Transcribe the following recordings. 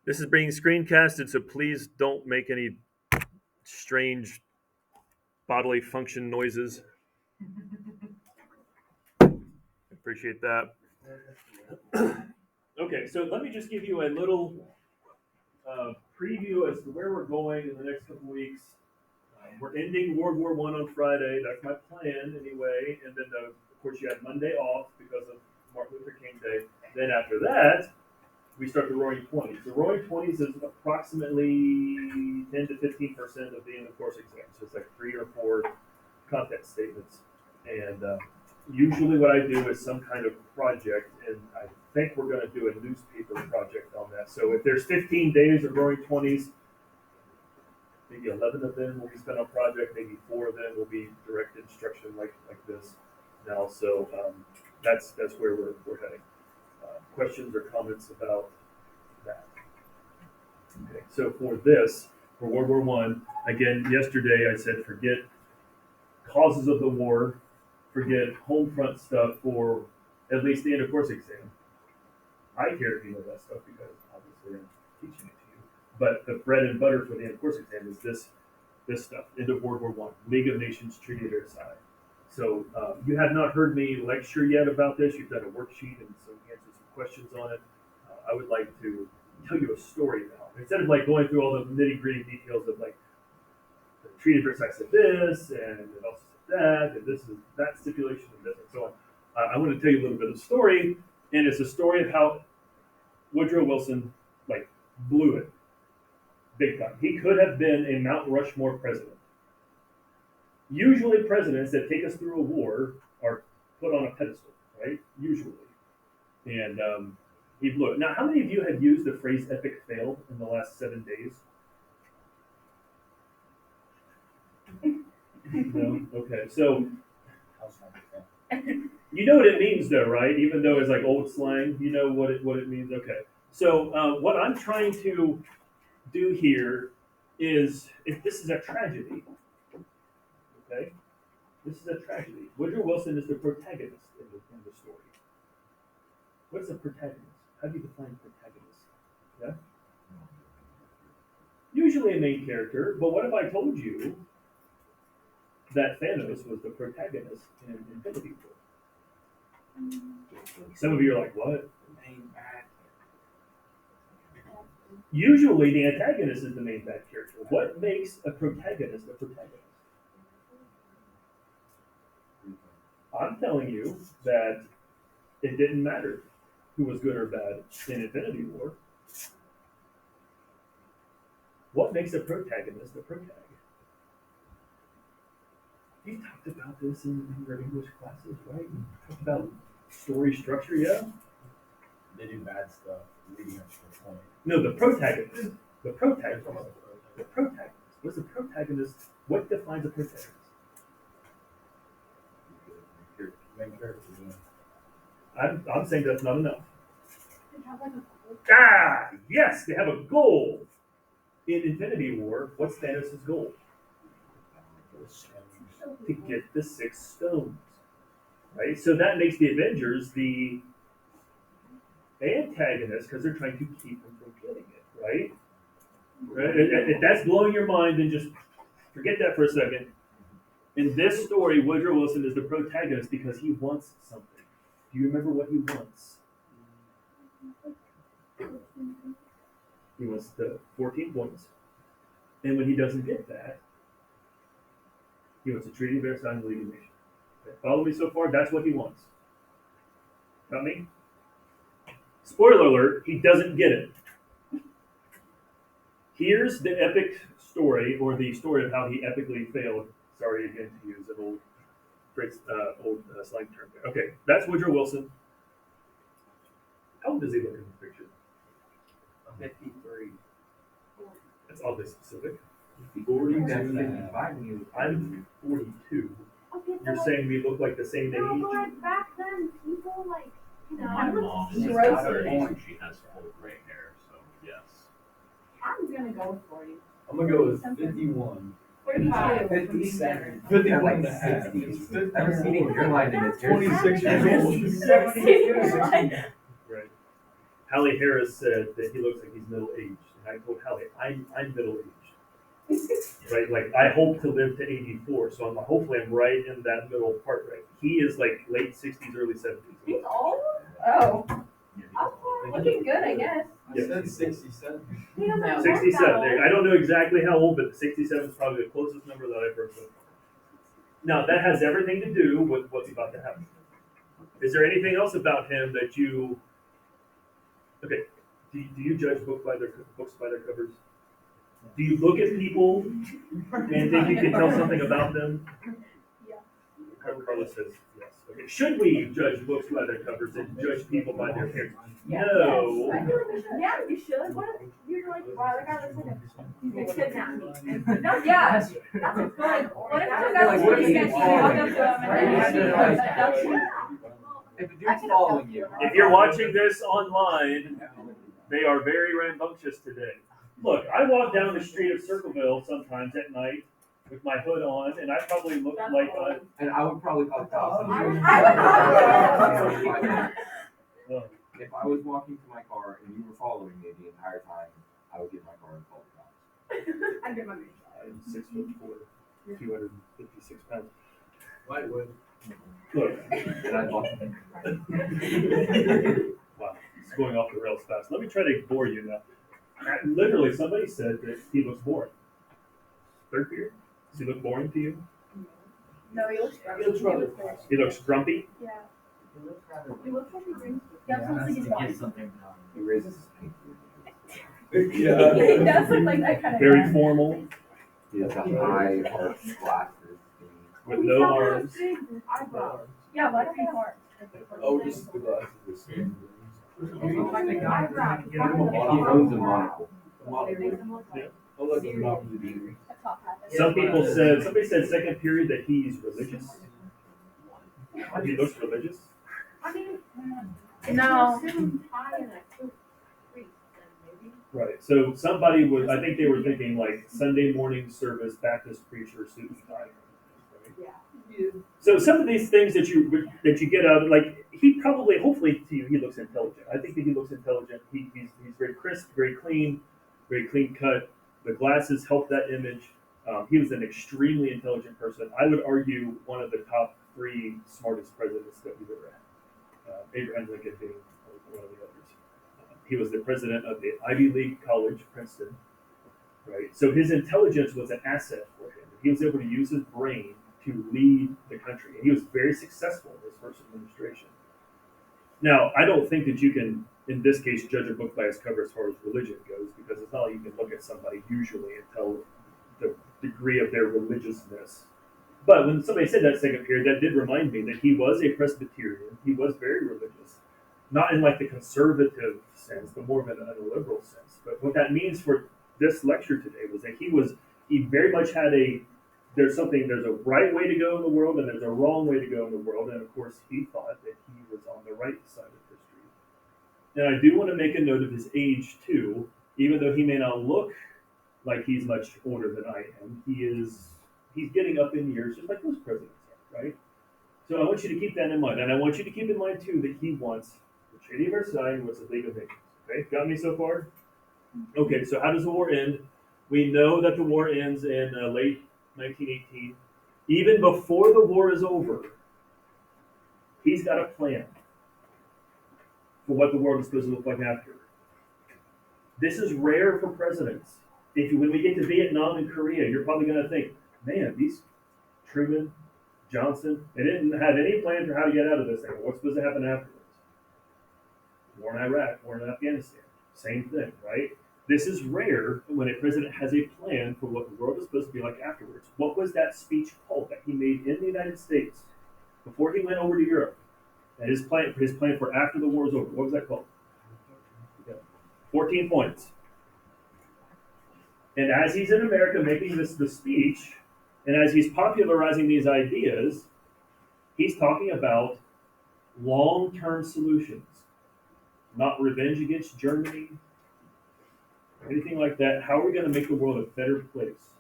This is being screencasted, so please don't make any strange bodily function noises. Appreciate that. Okay, so let me just give you a little preview as to where we're going in the next couple weeks. We're ending World War I on Friday. That's my plan anyway. And then, of course, you have Monday off because of Martin Luther King Day. Then after that, we start the Roaring Twenties. The Roaring Twenties is approximately 10 to 15% of the end of course exam. So it's like 3 or 4 content statements. And usually what I do is some kind of project, and I think we're going to do a newspaper project on that. So if there's 15 days of Roaring Twenties, maybe 11 of them will be spent on project, maybe 4 of them will be direct instruction like this now. So that's where we're heading. Questions or comments about that? Okay, so for World War I, again, yesterday I said forget causes of the war, forget home front stuff for at least the end of course exam. I care if you know that stuff because obviously I'm teaching it to you. But the bread and butter for the end of course exam is this stuff, end of World War I, League of Nations Treaty of Versailles. So you have not heard me lecture yet about this. You've done a worksheet and some answers some questions on it. I would like to tell you a story now. Instead of like going through all the nitty-gritty details of like the Treaty of Versailles said this, and it also said that, and this is that stipulation, and this, and so on. I want to tell you a little bit of the story, and it's a story of how Woodrow Wilson like blew it big time. He could have been a Mount Rushmore president. Usually presidents that take us through a war are put on a pedestal, right? Usually. And he blew it. Now, how many of you have used the phrase epic fail in the last 7 days? No? Okay. So, you know what it means though, right? Even though it's like old slang, you know what it means? Okay. So, what I'm trying to do here is, if this is a tragedy, okay? This is a tragedy. Woodrow Wilson is the protagonist in the story. What's a protagonist? How do you define protagonist? Yeah? Usually a main character, but what if I told you that Thanos was the protagonist in Infinity War? Some of you are like, what? Usually the antagonist is the main bad character. What makes a protagonist a protagonist? I'm telling you that it didn't matter who was good or bad in Infinity War. What makes a protagonist a protagonist? You talked about this in your English classes, right? You talked about story structure, yeah? They do bad stuff leading up to the point. No, the protagonist. The protagonist. The protagonist. What's a protagonist? What defines a protagonist? Main character. I'm saying that's not enough. Ah, yes, they have a goal. In Infinity War, what's Thanos' goal? To get the 6 stones. Right? So that makes the Avengers the antagonist because they're trying to keep him from getting it, right? If that's blowing your mind, then just forget that for a second. In this story, Woodrow Wilson is the protagonist because he wants something. Do you remember what he wants? He wants the 14 points. And when he doesn't get that, he wants a Treaty of Versailles and League of Nations. Okay, follow me so far? That's what he wants. Not me? Spoiler alert, he doesn't get it. Here's the epic story, or the story of how he epically failed. Sorry again to use an old slang term there. Okay, that's Woodrow Wilson. How old does he look in the picture? 53. That's oddly specific. 40, I'm 42. You're saying we look like the same age? No, but back then, people like, My mom, she's gross got her age. age and she has full gray hair, so yes. I'm gonna go with 40. I'm gonna go with 51. 45. 57. 51 and a half. I'm sitting in your line and it's 26 years old. Right. Halle Harris said that he looks like he's middle aged, and I told Halle, I'm middle aged, right? Like I hope to live to 84, so hopefully I'm right in that middle part, right? He is like late 60s, early 70s. He's old? Oh. Okay, looking good, I guess. I said 67. He doesn't look 67. that old. I don't know exactly how old, but 67 is probably the closest number that I've heard so far. Now that has everything to do with what's about to happen. Is there anything else about him that you? Okay, do you judge books by their covers? Do you look at people and think you can tell something about them? Yeah. Carlos says yes. Okay. Should we judge books by their covers and judge people by their appearance? Yeah. No. I feel like we should. Yeah, you should. What if you're like, wow, that guy looks like he's gonna kidnap me? No, yeah, that's good. What if some guy Like, was what if shooting he's at you, walk up to him following and you? then Right. you abduct him? If a dude's following you. If you're watching this online, they are very rambunctious today. Look, I walk down the street of Circleville sometimes at night with my hood on, and I probably look like And I would probably call the cops. If I was walking to my car and you were following me the entire time, I would get my car and call the cops. I get my money. I'm 6'4", 256 pounds. Why would? Look, And I'd walk. wow, it's going off the rails fast. Let me try to bore you now. Literally, somebody said that he looks boring. Third period? Does he look boring to you? No, he looks grumpy. He looks rather He looks grumpy. Yeah. He looks rather. He looks like he drinks. He absolutely does. He raises his pink. He does look like that kind of Very guy. formal, He has a high arched glasses. with He's no got arms. those big eyebrows. Yeah, but big arms. Oh, just the glasses. Like eyebrows. He owns a monocle. Oh, look, I'm not really. Somebody said second period that he's religious. He looks religious. I mean, No. Right. So somebody was, I think they were thinking like Sunday morning service, Baptist preacher, suit and tie. Right? Yeah. So some of these things that you get out of, like he probably, hopefully to you, he looks intelligent. I think that he looks intelligent. He's very crisp, very clean cut. The glasses help that image. He was an extremely intelligent person. I would argue one of the top 3 smartest presidents that we've ever had. Abraham Lincoln being one of the others. He was the president of the Ivy League college, Princeton. Right. So his intelligence was an asset for him. He was able to use his brain to lead the country, and he was very successful in his first administration. Now, I don't think that you can, in this case, judge a book by its cover as far as religion goes, because it's not like you can look at somebody usually and tell the degree of their religiousness. But when somebody said that second period, that did remind me that he was a Presbyterian. He was very religious, not in like the conservative sense, but more of in a liberal sense. But what that means for this lecture today was that he very much had there's a right way to go in the world and there's a wrong way to go in the world. And of course, he thought that he was on the right side of history. And I do want to make a note of his age too, even though he may not look like he's much older than I am. He's getting up in years, just like most presidents are, right? So I want you to keep that in mind. And I want you to keep in mind too that he wants the Treaty of Versailles and what's the League of Nations. Okay, got me so far? Okay, so how does the war end? We know that the war ends in late 1918. Even before the war is over, he's got a plan for what the world is supposed to look like after. This is rare for presidents. When we get to Vietnam and Korea, you're probably going to think, man, these Truman, Johnson, they didn't have any plan for how to get out of this thing. What's supposed to happen afterwards? War in Iraq, war in Afghanistan. Same thing, right? This is rare when a president has a plan for what the world is supposed to be like afterwards. What was that speech called that he made in the United States before he went over to Europe? And his plan for after the war is over. What was that called? 14 points. And as he's in America making the speech, and as he's popularizing these ideas, he's talking about long-term solutions, not revenge against Germany, or anything like that. How are we going to make the world a better place?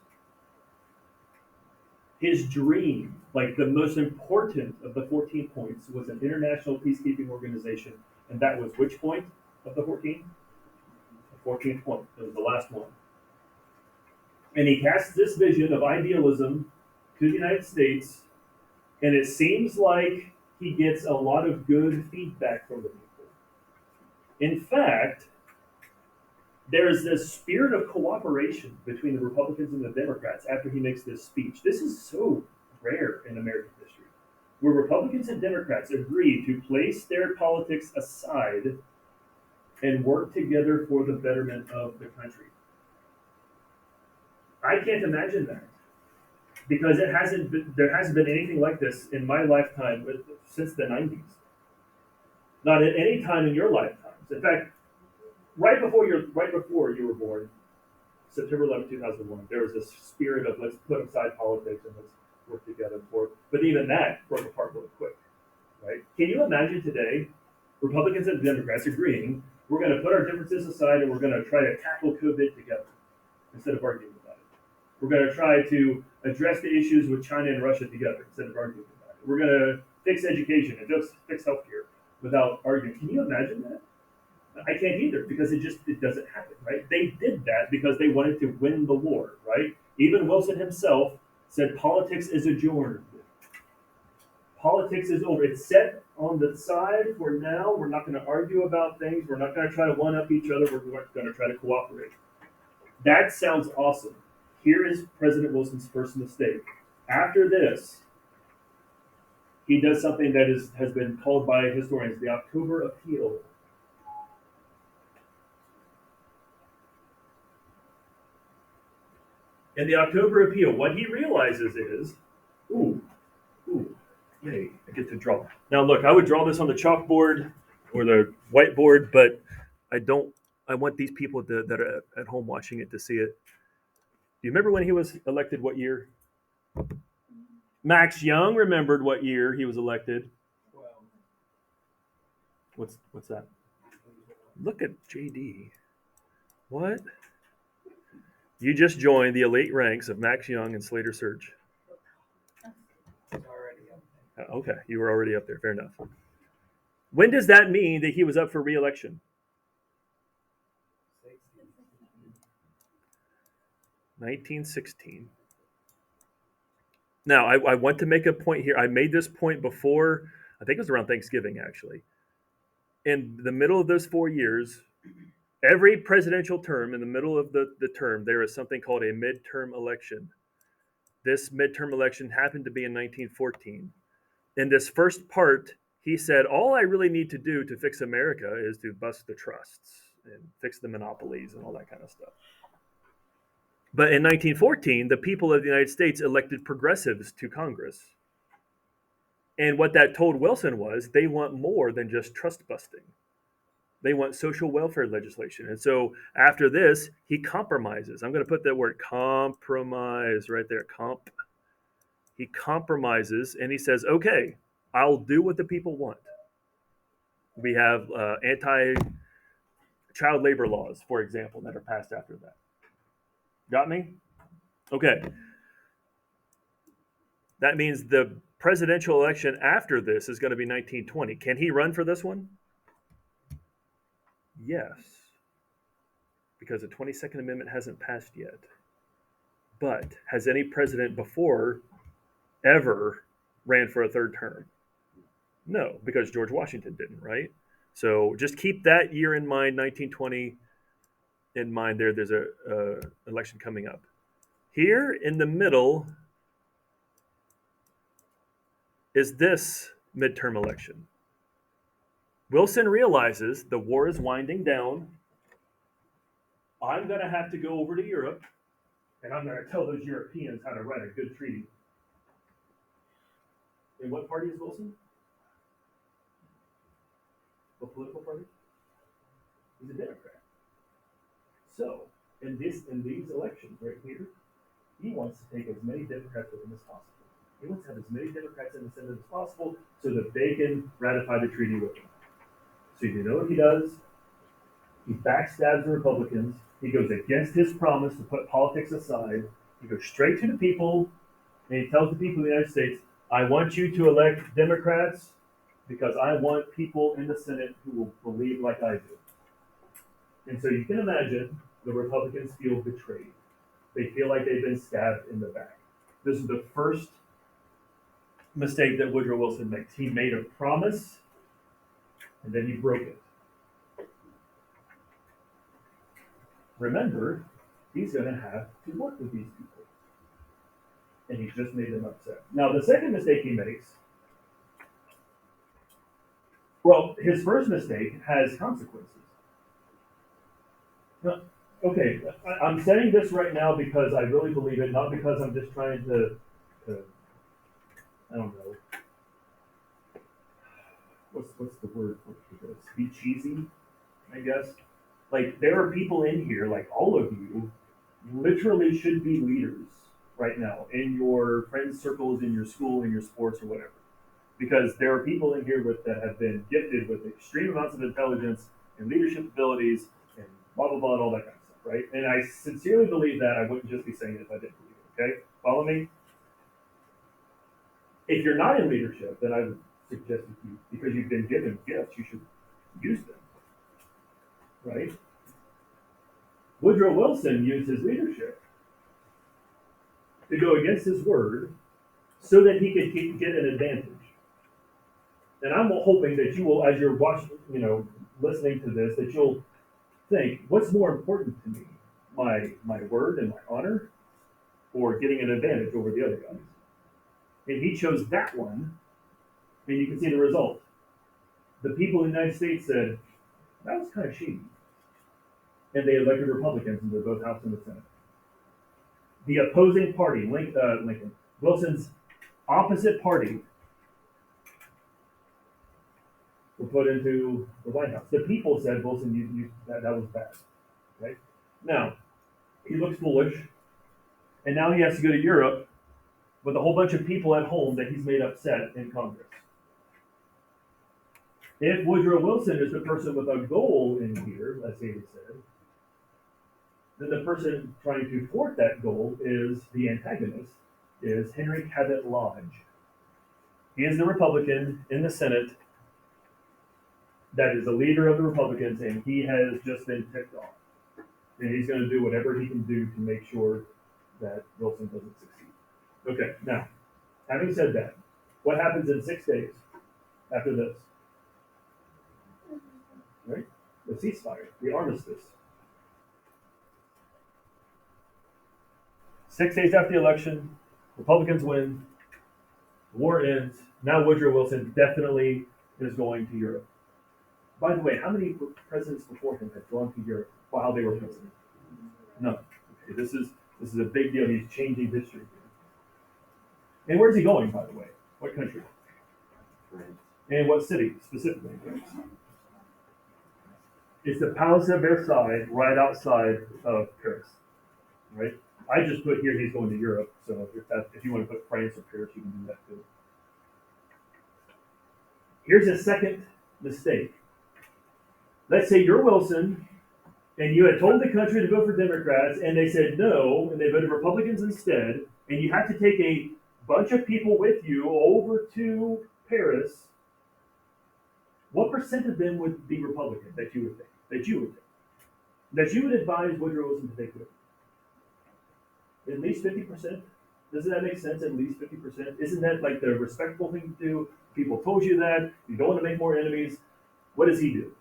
His dream, like the most important of the 14 points, was an international peacekeeping organization. And that was which point? of the 14? The 14th point. It was the last one. And he casts this vision of idealism to the United States, and it seems like he gets a lot of good feedback from the people. In fact, there's this spirit of cooperation between the Republicans and the Democrats after he makes this speech. This is so rare in American history, where Republicans and Democrats agree to place their politics aside and work together for the betterment of the country. I can't imagine that, because there hasn't been anything like this in my lifetime since the 90s. Not at any time in your lifetimes. In fact, right before you were born, September 11, 2001, there was this spirit of let's put aside politics and let's work together for. But even that broke apart really quick, right? Can you imagine today, Republicans and Democrats agreeing we're going to put our differences aside and we're going to try to tackle COVID together instead of arguing about it. We're going to try to address the issues with China and Russia together instead of arguing about it. We're going to fix education and just fix healthcare without arguing. Can you imagine that? I can't either, because it doesn't happen, right? They did that because they wanted to win the war, right? Even Wilson himself said politics is adjourned. Politics is over. It's set on the side for now. We're not going to argue about things. We're not going to try to one-up each other. We're going to try to cooperate. That sounds awesome. Here is President Wilson's first mistake. After this, he does something that has been called by historians the October Appeal. In the October Appeal, what he realizes is, yay, I get to draw. Now look, I would draw this on the chalkboard or the whiteboard, but I want these people that are at home watching it to see it. Do you remember when he was elected, what year? Max Young remembered what year he was elected. What's that? Look at JD. What? You just joined the elite ranks of Max Young and Slater Surge. Okay, you were already up there. Fair enough. When does that mean that he was up for re-election? 1916. Now, I want to make a point here. I made this point before, I think it was around Thanksgiving, actually. In the middle of those 4 years, every presidential term, in the middle of the term, there is something called a midterm election. This midterm election happened to be in 1914. In this first part, he said, all I really need to do to fix America is to bust the trusts and fix the monopolies and all that kind of stuff. But in 1914, the people of the United States elected progressives to Congress. And what that told Wilson was they want more than just trust busting. They want social welfare legislation. And so after this, he compromises. I'm going to put that word compromise right there. He compromises and he says, okay, I'll do what the people want. We have anti-child labor laws, for example, that are passed after that. Got me? Okay. That means the presidential election after this is going to be 1920. Can he run for this one? Yes. Because the 22nd Amendment hasn't passed yet. But has any president before ever ran for a third term? No, because George Washington didn't, right? So just keep that year in mind, 1920 in mind there. There's a election coming up. Here in the middle is this midterm election. Wilson realizes the war is winding down. I'm going to have to go over to Europe, and I'm going to tell those Europeans how to write a good treaty. And what party is Wilson? What political party? He's a Democrat. So, in these elections right here, he wants to take as many Democrats with him as possible. He wants to have as many Democrats in the Senate as possible so that they can ratify the treaty with him. So you know what he does? He backstabs the Republicans. He goes against his promise to put politics aside. He goes straight to the people, and he tells the people of the United States, I want you to elect Democrats because I want people in the Senate who will believe like I do. And so you can imagine the Republicans feel betrayed. They feel like they've been stabbed in the back. This is the first mistake that Woodrow Wilson makes. He made a promise and then he broke it. Remember, he's going to have to work with these people. And he's just made them upset. Now, the second mistake he makes, well, his first mistake has consequences. Now, okay, I'm saying this right now because I really believe it, not because I'm just trying to I don't know, what's the word for this? Be cheesy, I guess. Like, there are people in here, like all of you, literally should be leaders right now in your friends' circles, in your school, in your sports, or whatever. Because there are people in here that have been gifted with extreme amounts of intelligence and leadership abilities and blah, blah, blah, and all that kind of stuff, right? And I sincerely believe that. I wouldn't just be saying it if I didn't believe it, okay? Follow me? If you're not in leadership, then I would suggest that you, because you've been given gifts, you should use them, right? Woodrow Wilson used his leadership to go against his word so that he could get an advantage. And I'm hoping that you will, as you're watching, listening to this, that you'll think, what's more important to me, my word and my honor, or getting an advantage over the other guys? And he chose that one, and you can see the result. The people in the United States said, that was kind of shady. And they elected Republicans into both House and the Senate. The opposing party, Lincoln, Wilson's opposite party, were put into the White House. The people said, Wilson, that was bad. Right? Now, he looks foolish, and now he has to go to Europe with a whole bunch of people at home that he's made upset in Congress. If Woodrow Wilson is the person with a goal in here, as Haley said, then the person trying to thwart that goal is the antagonist, is Henry Cabot Lodge. He is the Republican in the Senate that is the leader of the Republicans, and he has just been ticked off. And he's going to do whatever he can do to make sure that Wilson doesn't succeed. Okay, now, having said that, what happens in 6 days after this? Right? The ceasefire, the armistice. 6 days after the election, Republicans win, the war ends. Now Woodrow Wilson definitely is going to Europe. By the way, how many presidents before him had gone to Europe while they were president? None. Okay, this is a big deal. He's changing history. And where's he going, by the way? What country? France. And what city, specifically? It's the Palace of Versailles, right outside of Paris. Right? I just put here he's going to Europe, so if you want to put France or Paris, you can do that too. Here's a second mistake. Let's say you're Wilson, and you had told the country to vote for Democrats, and they said no, and they voted Republicans instead, and you have to take a bunch of people with you over to Paris. What percent of them would be Republican that you would think? That you would advise Woodrow Wilson to take with you? At least 50%? Doesn't that make sense? At least 50%? Isn't that like the respectable thing to do? People told you that. You don't want to make more enemies. What does he do?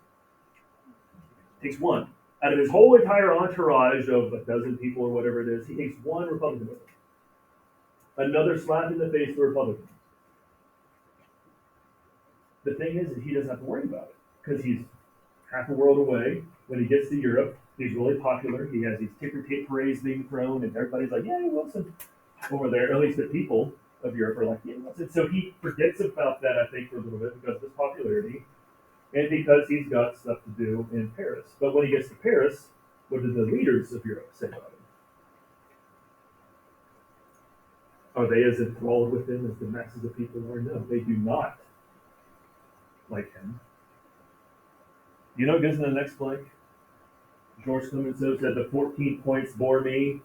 Takes one. Out of his whole entire entourage of a dozen people or whatever it is, he takes one Republican with him. Another slap in the face for Republicans. The thing is that he doesn't have to worry about it because he's half a world away. When he gets to Europe, he's really popular. He has these ticker tape parades being thrown, and everybody's like, "Yeah, Wilson," over there. At least the people of Europe are like, "Yeah, Wilson." So he forgets about that, I think, for a little bit because of his popularity and because he's got stuff to do in Paris. But when he gets to Paris, what did the leaders of Europe say about him? Are they as enthralled with him as the masses of people are? No, they do not like him. You know what goes in the next blank? George Clemenceau said the 14 points bore me.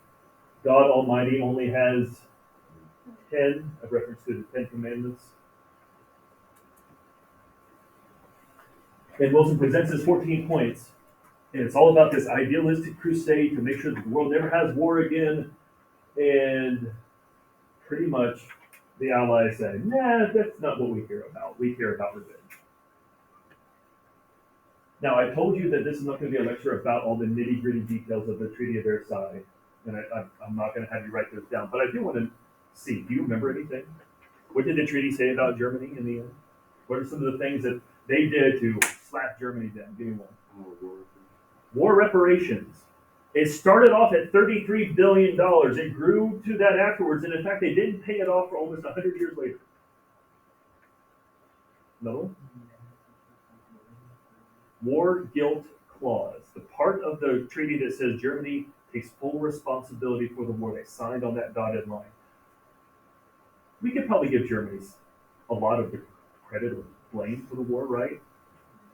God Almighty only has 10, a reference to the 10 Commandments. And Wilson presents his 14 points And it's all about this idealistic crusade to make sure that the world never has war again. And pretty much the Allies said, nah, that's not what we care about. We care about revenge. Now, I told you that this is not going to be a lecture about all the nitty-gritty details of the Treaty of Versailles, and I'm not going to have you write those down, but I do want to see, do you remember anything? What did the treaty say about Germany in the end? What are some of the things that they did to slap Germany down? Give me one. War reparations. It started off at $33 billion. It grew to that afterwards, and in fact, they didn't pay it off for almost 100 years later. No? War guilt clause. The part of the treaty that says Germany takes full responsibility for the war. They signed on that dotted line. We could probably give Germany a lot of the credit or blame for the war, right?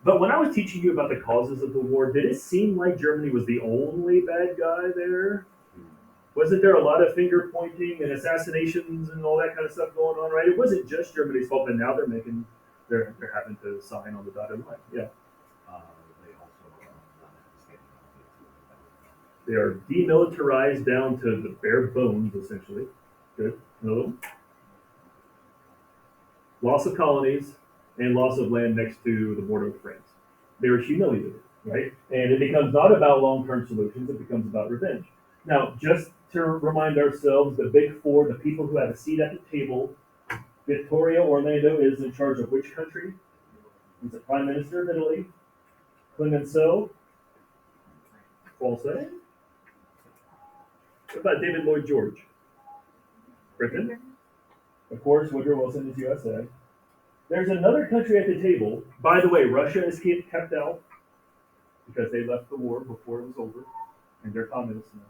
But when I was teaching you about the causes of the war, did it seem like Germany was the only bad guy there? Wasn't there a lot of finger pointing and assassinations and all that kind of stuff going on, right? It wasn't just Germany's fault, but now they're having to sign on the dotted line. Yeah. They also They are demilitarized down to the bare bones, essentially. Good. Another one. Loss of colonies and loss of land next to the border with France. They were humiliated, right? And it becomes not about long-term solutions, it becomes about revenge. Now, just to remind ourselves, the big four, the people who have a seat at the table, Vittorio Orlando is in charge of which country? He's the Prime Minister of Italy. Clemenceau, false. What about David Lloyd George? Britain. Of course, Woodrow Wilson is USA. There's another country at the table. By the way, Russia is kept out because they left the war before it was over, and they're communists now.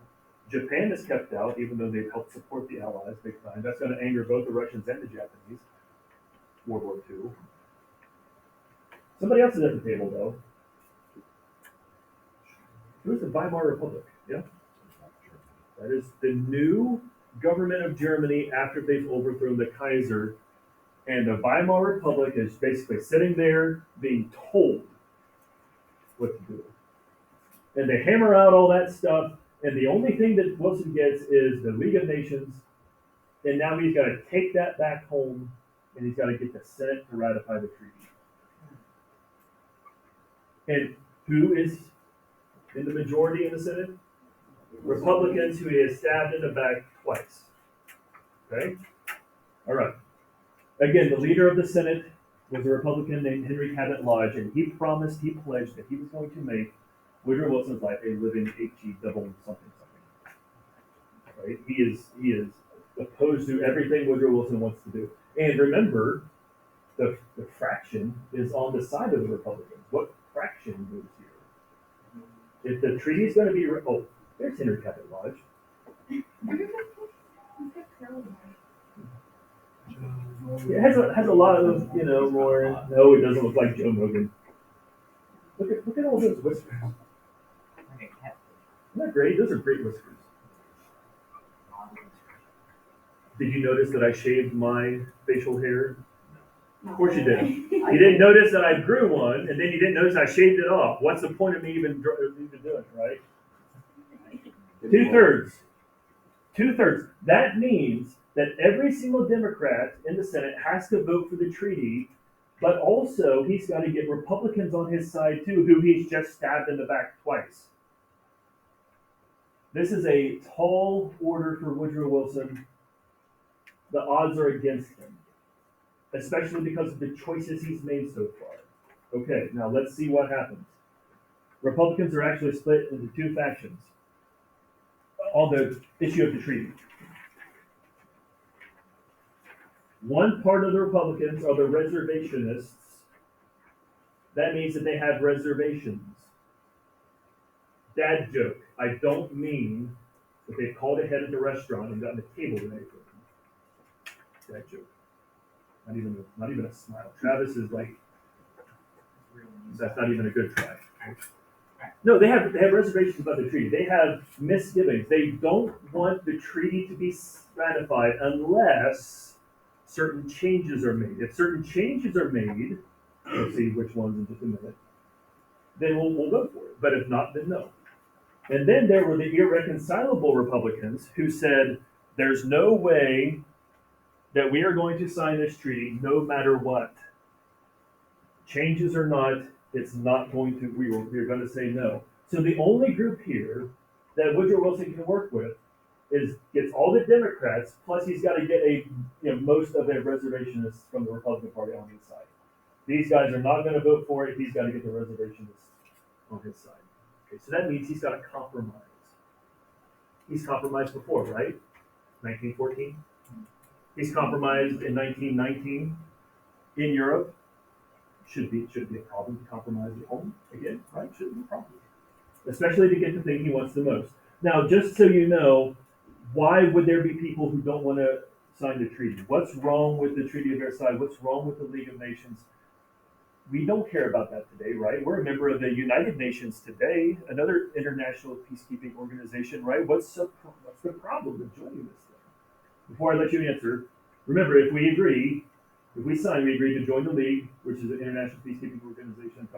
Japan is kept out, even though they've helped support the Allies big time. That's going to anger both the Russians and the Japanese. World War II. Somebody else is at the table, though. Who's the Weimar Republic? Yeah? That is the new government of Germany after they've overthrown the Kaiser. And the Weimar Republic is basically sitting there being told what to do. And they hammer out all that stuff, and the only thing that Wilson gets is the League of Nations, and now he's got to take that back home, and he's got to get the Senate to ratify the treaty. And who is in the majority in the Senate? Republicans who he has stabbed in the back twice. Okay? All right. Again, the leader of the Senate was a Republican named Henry Cabot Lodge, and he pledged that he was going to make Woodrow Wilson's life a living HE double something. Right? He is opposed to everything Woodrow Wilson wants to do. And remember, the fraction is on the side of the Republicans. What fraction moves here? If the treaty is going to be there's Henry Cabot Lodge. It has a lot of, more. No, it doesn't look like Joe Rogan. Look at all those whiskers. Isn't that great? Those are great whiskers. Did you notice that I shaved my facial hair? Of course you did. You didn't notice that I grew one, and then you didn't notice I shaved it off. What's the point of me even doing it, right? 2/3. 2/3. That means that every single Democrat in the Senate has to vote for the treaty, but also he's got to get Republicans on his side too, who he's just stabbed in the back twice. This is a tall order for Woodrow Wilson. The odds are against him, especially because of the choices he's made so far. Okay, now let's see what happens. Republicans are actually split into two factions on the issue of the treaty. One part of the Republicans are the reservationists. That means that they have reservations. Dad joke. I don't mean that they've called ahead at the restaurant and gotten a table ready for them. Dad joke. Not even a smile. Travis is like, that's not even a good try. No, they have reservations about the treaty. They have misgivings. They don't want the treaty to be ratified unless certain changes are made. If certain changes are made, we'll see which ones in just a minute, then we'll vote for it. But if not, then no. And then there were the irreconcilable Republicans who said, there's no way that we are going to sign this treaty no matter what. Changes or not, it's not going to, we're going to say no. So the only group here that Woodrow Wilson can work with gets all the Democrats, plus he's got to get most of the reservationists from the Republican Party on his side. These guys are not going to vote for it. He's got to get the reservationists on his side. Okay, so that means he's got to compromise. He's compromised before, right? 1914. He's compromised in 1919 in Europe. Should be a problem to compromise at home again, right? Shouldn't be a problem, especially to get the thing he wants the most. Now, just so you know, why would there be people who don't want to sign the treaty? What's wrong with the Treaty of Versailles? What's wrong with the League of Nations? We don't care about that today, right? We're a member of the United Nations today, another international peacekeeping organization, right? What's the problem with joining this thing? Before I let you answer, remember, if we sign, we agree to join the League, which is an international peacekeeping organization.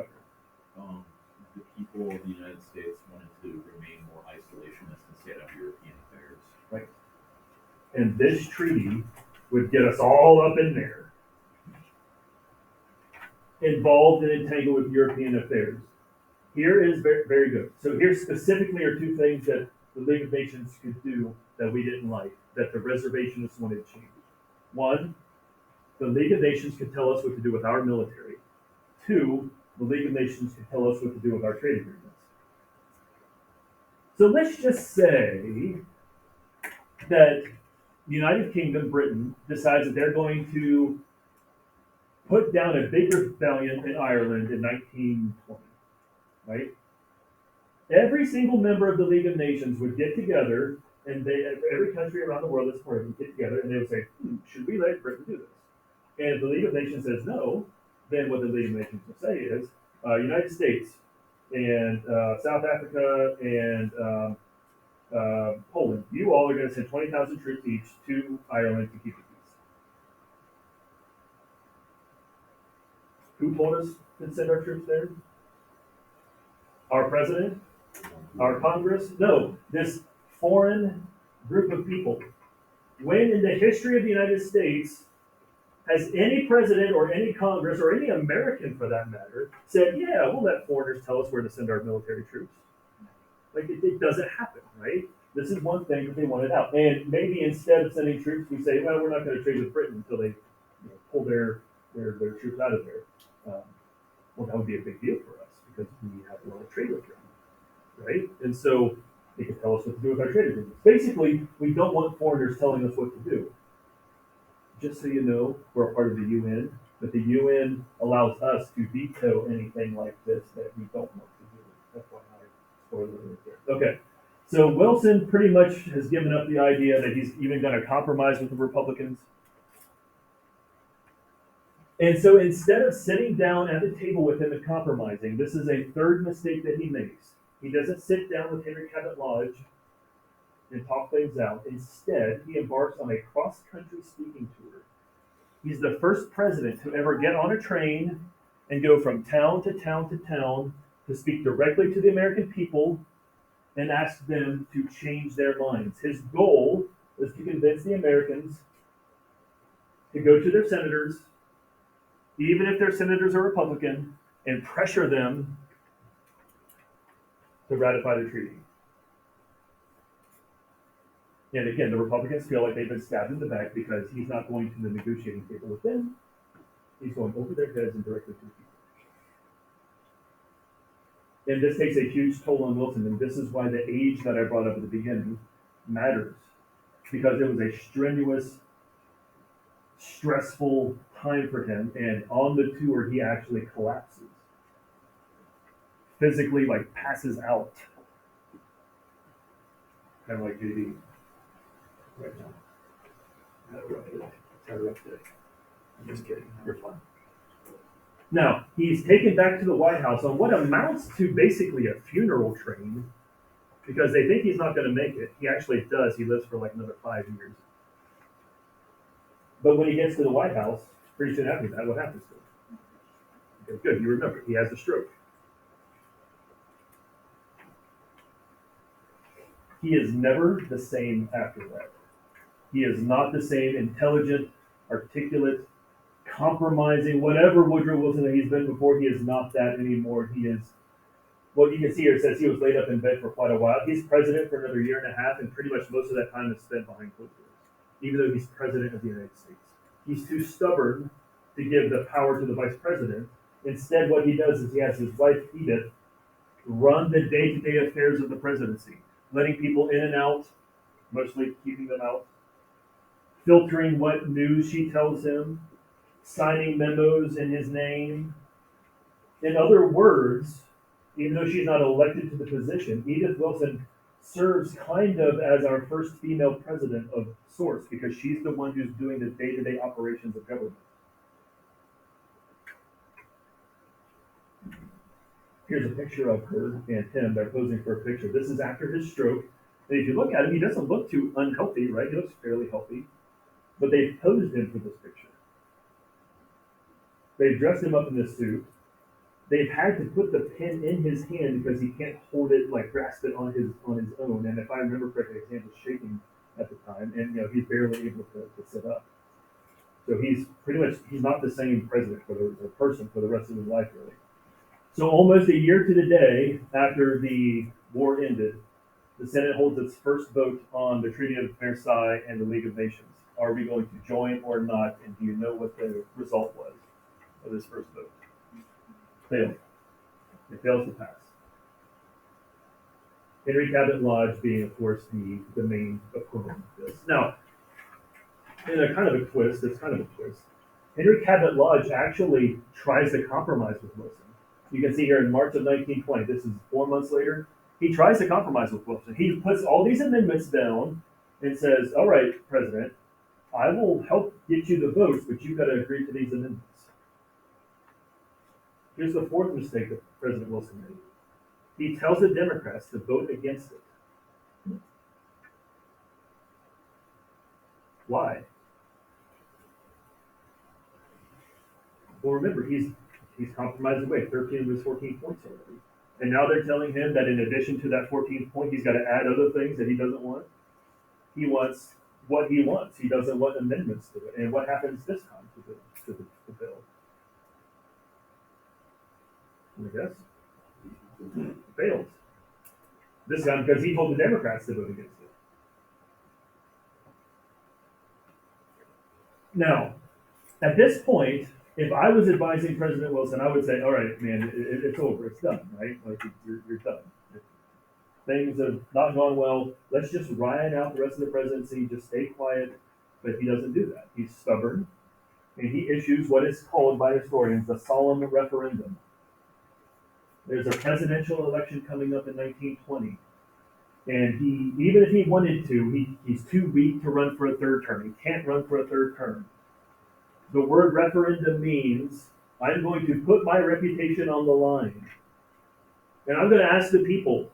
The people of the United States wanted to remain more isolationist and stay out of European affairs. Right. And this treaty would get us all up in there, involved and entangled with European affairs. Here is very, very good. So here specifically are two things that the League of Nations could do that we didn't like, that the reservationists wanted changed. One, the League of Nations could tell us what to do with our military. Two, the League of Nations could tell us what to do with our trade agreements. So let's just say that the United Kingdom, Britain, decides that they're going to put down a big rebellion in Ireland in 1920, right? Every single member of the League of Nations would get together, and every country around the world that's part of it would get together, and they would say, should we let Britain do this? And if the League of Nations says no, then what the League of Nations will say is, United States and South Africa and Poland, you all are going to send 20,000 troops each to Ireland to keep the peace. Who told us to send our troops there? Our president? Our Congress? No, this foreign group of people. When in the history of the United States has any president or any Congress or any American for that matter said, yeah, we'll let foreigners tell us where to send our military troops? Like, it doesn't happen, right? This is one thing that they wanted out. And maybe instead of sending troops, we say, well, we're not going to trade with Britain until they pull their troops out of there. Well, that would be a big deal for us because we have to want to trade with them, right? And so they can tell us what to do with our trade agreements. Basically, we don't want foreigners telling us what to do. Just so you know, we're a part of the UN, but the UN allows us to veto anything like this that we don't want to do. That's why I spoiler right there. Okay, so Wilson pretty much has given up the idea that he's even going to compromise with the Republicans. And so instead of sitting down at the table with him and compromising, this is a third mistake that he makes. He doesn't sit down with Henry Cabot Lodge and talk things out. Instead, he embarks on a cross-country speaking tour. He's the first president to ever get on a train and go from town to town to town to speak directly to the American people and ask them to change their minds. His goal was to convince the Americans to go to their senators, even if their senators are Republican, and pressure them to ratify the treaty. And again, the Republicans feel like they've been stabbed in the back because he's not going to the negotiating table with them. He's going over their heads and directly to the people. And this takes a huge toll on Wilson, and this is why the age that I brought up at the beginning matters. Because it was a strenuous, stressful time for him, and on the tour he actually collapses. Physically, like, passes out. Kind of like JD. Right now. I'm just kidding. You're fine. Now, he's taken back to the White House on what amounts to basically a funeral train because they think he's not going to make it. He actually does. He lives for like another 5 years. But when he gets to the White House, pretty soon after that, what happens to him? Okay, good. You remember. He has a stroke. He is never the same after that. He is not the same intelligent, articulate, compromising, whatever Woodrow Wilson that he's been before. He is not that anymore. He is, well, you can see here it says he was laid up in bed for quite a while. He's president for another year and a half, and pretty much most of that time is spent behind closed doors, even though he's president of the United States. He's too stubborn to give the power to the vice president. Instead, what he does is he has his wife, Edith, run the day-to-day affairs of the presidency, letting people in and out, mostly keeping them out, filtering what news she tells him, signing memos in his name. In other words, even though she's not elected to the position, Edith Wilson serves kind of as our first female president of sorts because she's the one who's doing the day-to-day operations of government. Here's a picture of her and him. They're posing for a picture. This is after his stroke. And if you look at him, he doesn't look too unhealthy, right? He looks fairly healthy. But they've posed him for this picture. They've dressed him up in this suit. They've had to put the pen in his hand because he can't hold it, like grasp it on his own. And if I remember correctly, his hand was shaking at the time, and he's barely able to sit up. So he's not the same president for the person for the rest of his life, really. So almost a year to the day after the war ended, the Senate holds its first vote on the Treaty of Versailles and the League of Nations. Are we going to join or not? And do you know what the result was of this first vote? Failed. It fails to pass. Henry Cabot Lodge being, of course, the main opponent of this. Now, in a kind of a twist, Henry Cabot Lodge actually tries to compromise with Wilson. You can see here in March of 1920, this is 4 months later, he tries to compromise with Wilson. He puts all these amendments down and says, all right, President, I will help get you the votes, but you've got to agree to these amendments. Here's the fourth mistake that President Wilson made. He tells the Democrats to vote against it. Why? Well, remember, he's compromised away 13 of his 14 points already. And now they're telling him that in addition to that 14th point, he's got to add other things that he doesn't want. He wants what he wants. He doesn't want amendments to it. And what happens this time to the bill? I guess it fails. This time because he told the Democrats to vote against it. Now, at this point, if I was advising President Wilson, I would say, all right, man, it's over. It's done, right? Like, you're done. Things have not gone well. Let's just ride out the rest of the presidency. Just stay quiet. But he doesn't do that. He's stubborn. And he issues what is called by historians the solemn referendum. There's a presidential election coming up in 1920. And even if he wanted to, he's too weak to run for a third term. He can't run for a third term. The word referendum means I'm going to put my reputation on the line. And I'm going to ask the people,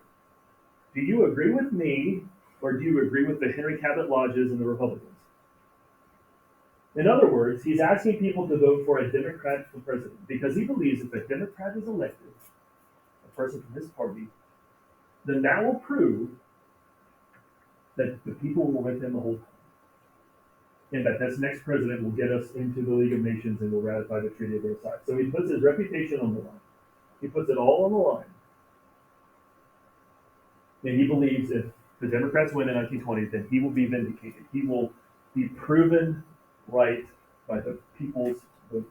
do you agree with me or do you agree with the Henry Cabot Lodges and the Republicans? In other words, he's asking people to vote for a Democrat for president because he believes if a Democrat is elected, a person from his party, then that will prove that the people were with him the whole time. And that this next president will get us into the League of Nations and will ratify the Treaty of Versailles. So he puts his reputation on the line. He puts it all on the line. And he believes if the Democrats win in 1920, then he will be vindicated. He will be proven right by the people's vote.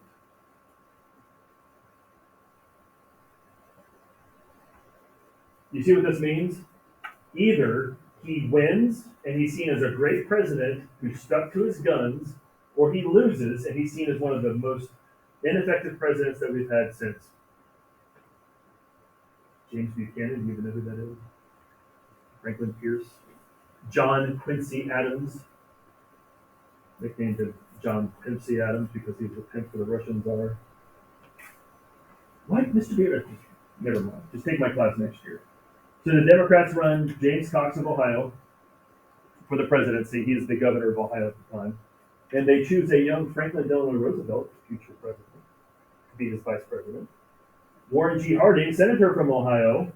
You see what this means? Either he wins and he's seen as a great president who stuck to his guns, or he loses and he's seen as one of the most ineffective presidents that we've had since James Buchanan. Do you even know who that is? Franklin Pierce. John Quincy Adams. Nicknamed him John Quincy Adams because he was a pimp for the Russian Tsar. What? Mr. Beard? Never mind. Just take my class next year. So the Democrats run James Cox of Ohio for the presidency. He is the governor of Ohio at the time. And they choose a young Franklin Delano Roosevelt, future president, to be his vice president. Warren G. Harding, senator from Ohio.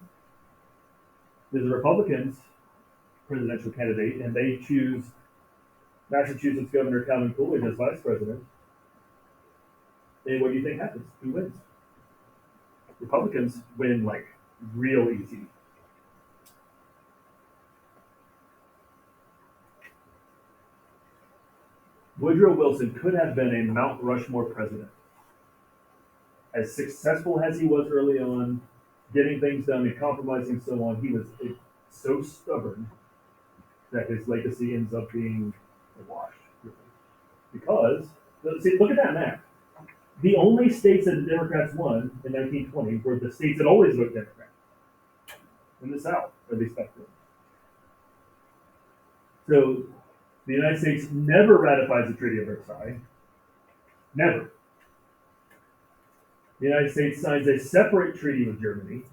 The Republicans presidential candidate, and they choose Massachusetts Governor Calvin Coolidge as vice president, and what do you think happens? Who wins? Republicans win like real easy. Woodrow Wilson could have been a Mount Rushmore president. As successful as he was early on, getting things done and compromising so on, he was so stubborn that his legacy ends up being washed. Because, see, look at that map. The only states that the Democrats won in 1920 were the states that always voted Democrat. In the South, at least back then. So, the United States never ratifies the Treaty of Versailles. Never. The United States signs a separate treaty with Germany.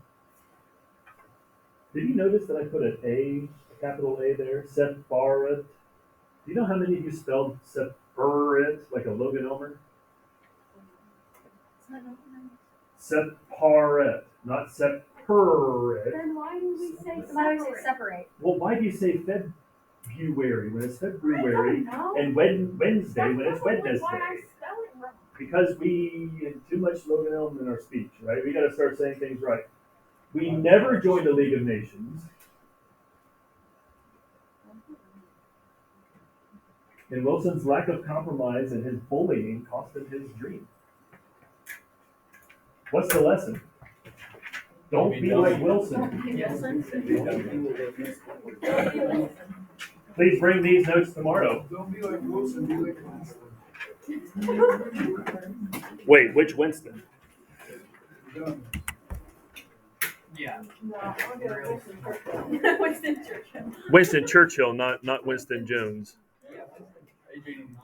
Did you notice that I put an A, a capital A there? Separate. Do you know how many of you spelled separate like a Logan Elmer? Separate, not separate. Then why do we say Why would it separate? separate? Well, why do you say February when it's I February don't know. and Wednesday That's when it's probably Wednesday? why I spell it wrong. Because we had too much Logan Elm in our speech, right? We got to start saying things right. We never joined the League of Nations. And Wilson's lack of compromise and his bullying cost him his dream. What's the lesson? Don't be like Wilson. Please bring these notes tomorrow. Don't be like Wilson, be like Winston. Wait, which Winston? Done. Yeah. No, I'll get a Winston Churchill. Winston Churchill. Winston Churchill, not Winston Jones. Are you reading?